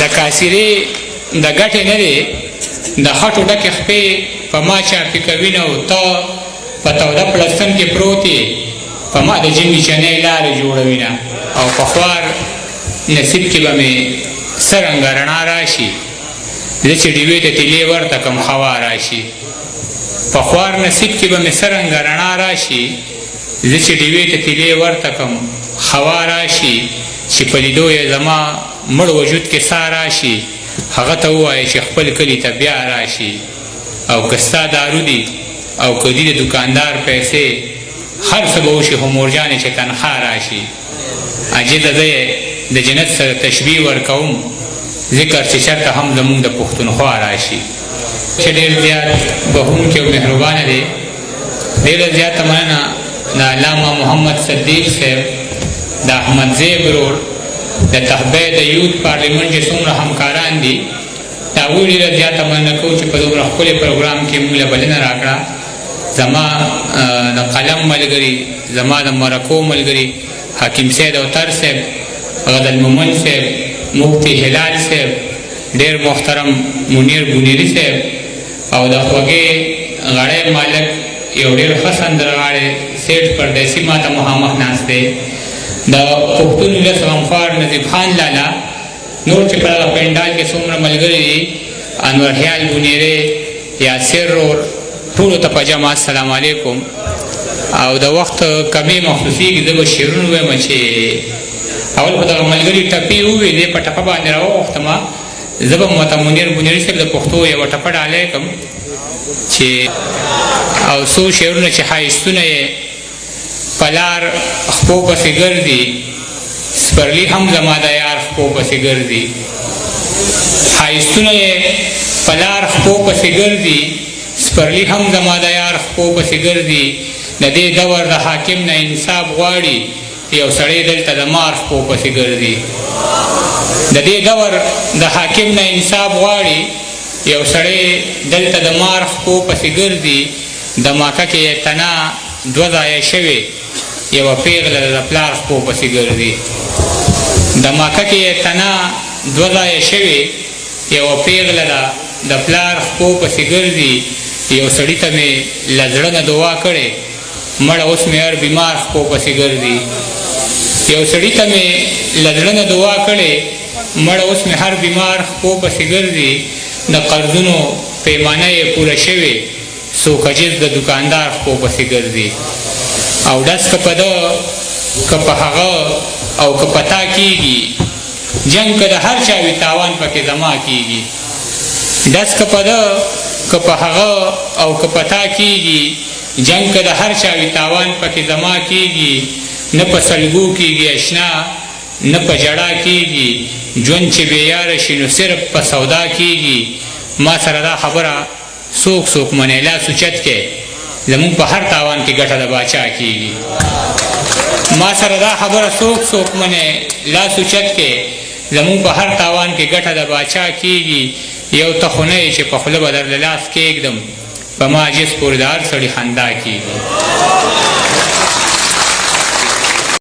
د کاسرې د ګټې نه دی د خټو ډکې خپې په ما چاپې کوینه او ته په توده پړستن کې پروت یې په ما د جنګي چنې لارې جوړوینه او په خوار نصیب کې به مې څرنګه رڼا راشي زه چې ډیوې ته تیلې ورته کم هوا راشي په خوار نصیب کې به مې څرنګه رڼا راشي زه چې ډیوې ته تیلې ورته کم هوا راشي چې په لیدو یې زما مړ وجود کې سا راشي هغه ته ووایه چې خپل کلي ته بیا راشي او که ستا دارو دي او که دي د دوکاندار پیسې هر څه به وشي خو مورجانې چې تنخوا راشي عجیزه زه یې د جنت سره تشبیه ورکوم ذکر چې چېرته هم زموږ د پښتونخوا راشي چې ډېر زیات بخښونکی او مهربانه دی ډېره زیاته مننه د علامه محمد صدیق صاحب د احمدزی برور د تحبه د یوت پارلیمنټ چې څومره همکاران دي د هغوی ډېره زیاته مننه کوو چې په دومره ښکلي پروګرام کې موږ له بلنه راکړه زما د قلم ملګري زما د مرکو ملګري حکیم سید اوتر صاحب غدل مومن صاحب مفتی هلال صاحب ډېر محترم منیر بونیری صاحب او د خوږې غړی مالک یو ډېر ښه سندرغاړی سیټ پردیسي ما ته مخامخ ناست دی د پښتون ولس غمخوار نظیب خان لالا نور چې په دغه پنډال کې څومره ملګري دي انور خیال بونیری یاسر رور ټولو ته په جمع السلام علیکم او د وخت کمی محسوسېږي زه به شعرونه ووایم چې اول خو دغه ملګري ټپې ووې دی په ټپه باندې راوغوښتمه زه به ورته منیر بونیري صاحب د پښتو یوه ټپه ډالۍ کړم چې او څو شعرونه چې ښایستونه یې په لار خپو پسې ګرځي سپرلي هم زما د یار خپو پسې ګرځي ښایستونه یې په لار خپو پسې ګرځي سپرلي هم زما د یار خپو پسې ګرځي د دې دور د حاکم نه انصاف غواړي یو سړی دلته د مار خپو پسې ګرځي د دې دور د حاکم نه انصاف غواړي یو سړی دلته د مار خپو پسې ګرځي د ماکه کې یې تنا دوه ځایه شوې یوه پیغله د پلار خپو پسې ګرځي د ماکه کې یې تنا دوه ځایه شوې یوه پیغله د پلار خپو پسې ګرځي یو سړي ته مې له زړه نه دعا کړې مړه اوس مې هر بیمار خپو پسې ګرځي یو سړي ته مې له زړه نه دعا کړې مړه اوس مې هر بیمار خپو پسې ګرځي د قرضونو پیمانه یې پوره شوې څوک عجیز د دوکاندار خپو پسې ګرځي او ډس که په ده که په هغه او که په تا کېږي جنګ که د هر چا وي تاوان پکې زما کېږي ډس که په ده که په هغه او که په تا کېږي جنګ که د هر چا وي تاوان پکې زما کېږي نه په سلګو کېږي اشنا نه په جړا کېږي ژوند چې بېیاره شي نو صرف په سودا کېږي ما سره دا خبره څوک منې لاس اوچت کې زمونږ په هر تاوان کې ګټه د باچا کېږي ما سره دا خبره څوک منې لاس اوچت کې زمونږ په هر تاوان کې ګټه د باچا کېږي یو ته خو نه چې په خوله به درله لاس کېږدم په ما عجز پورې د هر سړي خندا کېږي